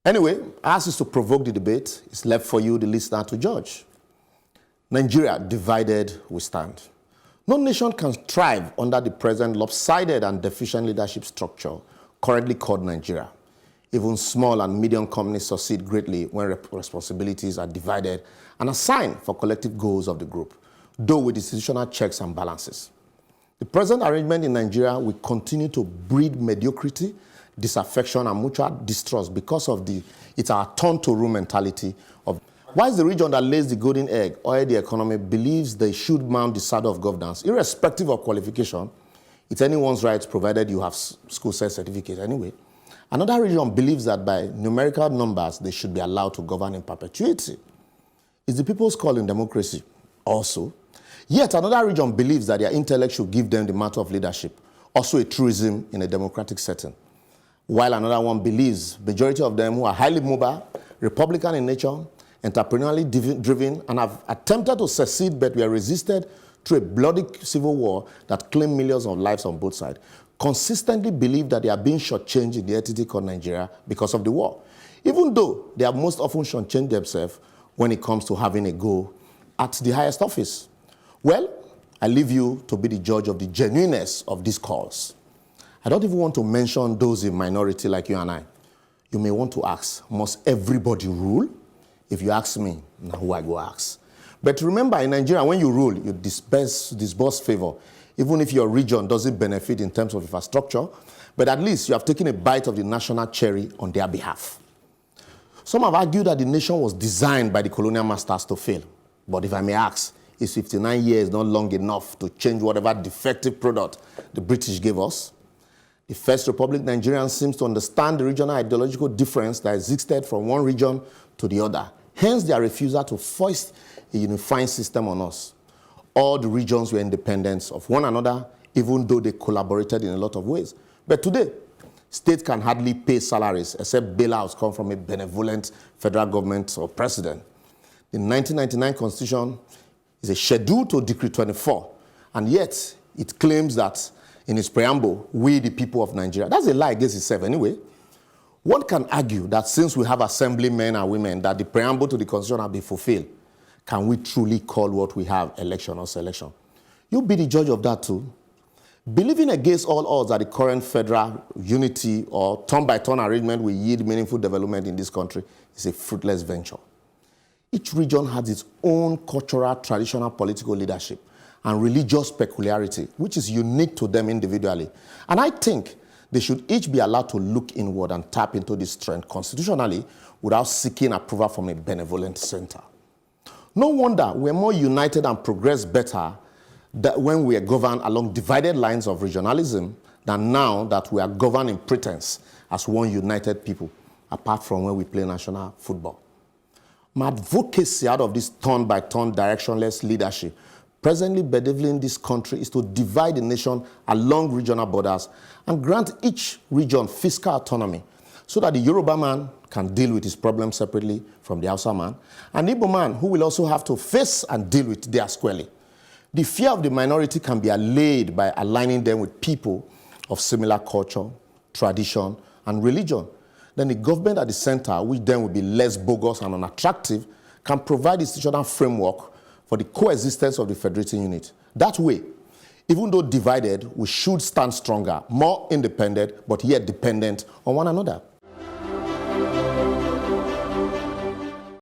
Anyway, as is to provoke the debate, it's left for you, the listener, to judge. Nigeria, divided we stand. No nation can thrive under the present lopsided and deficient leadership structure currently called Nigeria. Even small and medium companies succeed greatly when responsibilities are divided and assigned for collective goals of the group, though with institutional checks and balances. The present arrangement in Nigeria will continue to breed mediocrity, disaffection, and mutual distrust because of it's our turn to rule mentality of. Whilst the region that lays the golden egg, or the economy, believes they should mount the saddle of governance, irrespective of qualification, it's anyone's right provided you have school set certificate anyway. Another region believes that by numerical numbers, they should be allowed to govern in perpetuity. It's the people's call in democracy also. Yet another region believes that their intellect should give them the matter of leadership, also a truism in a democratic setting. While another one believes, majority of them who are highly mobile, Republican in nature, entrepreneurially driven, and have attempted to secede but were resisted through a bloody civil war that claimed millions of lives on both sides, consistently believe that they are being shortchanged in the entity called Nigeria because of the war, even though they have most often shortchanged themselves when it comes to having a go at the highest office. Well, I leave you to be the judge of the genuineness of these calls. I don't even want to mention those in minority like you and I. You may want to ask, must everybody rule? If you ask me, now who I go ask. But remember, in Nigeria, when you rule, you disburse favor, even if your region doesn't benefit in terms of infrastructure, but at least you have taken a bite of the national cherry on their behalf. Some have argued that the nation was designed by the colonial masters to fail. But if I may ask, is 59 years not long enough to change whatever defective product the British gave us? The First Republic Nigerians seems to understand the regional ideological difference that existed from one region to the other. Hence their refusal to foist a unifying system on us. All the regions were independent of one another, even though they collaborated in a lot of ways. But today, states can hardly pay salaries except bailouts come from a benevolent federal government or president. The 1999 Constitution is a schedule to Decree 24, and yet it claims that in its preamble, we the people of Nigeria. That's a lie against itself anyway. One can argue that since we have assemblymen and women, that the preamble to the Constitution has been fulfilled. Can we truly call what we have election or selection? You be the judge of that too. Believing against all odds that the current federal unity or turn-by-turn arrangement will yield meaningful development in this country is a fruitless venture. Each region has its own cultural, traditional, political leadership and religious peculiarity, which is unique to them individually. And I think they should each be allowed to look inward and tap into this strength constitutionally without seeking approval from a benevolent center. No wonder we're more united and progress better when we are governed along divided lines of regionalism than now that we are governed in pretense as one united people, apart from when we play national football. My advocacy out of this turn-by-turn directionless leadership presently bedeviling this country is to divide the nation along regional borders and grant each region fiscal autonomy so that the Yoruba man can deal with his problems separately from the Hausa man, and the Igbo man who will also have to face and deal with their squarely. The fear of the minority can be allayed by aligning them with people of similar culture, tradition, and religion. Then the government at the center, which then will be less bogus and unattractive, can provide the institutional framework for the coexistence of the federating unit. That way, even though divided, we should stand stronger, more independent, but yet dependent on one another.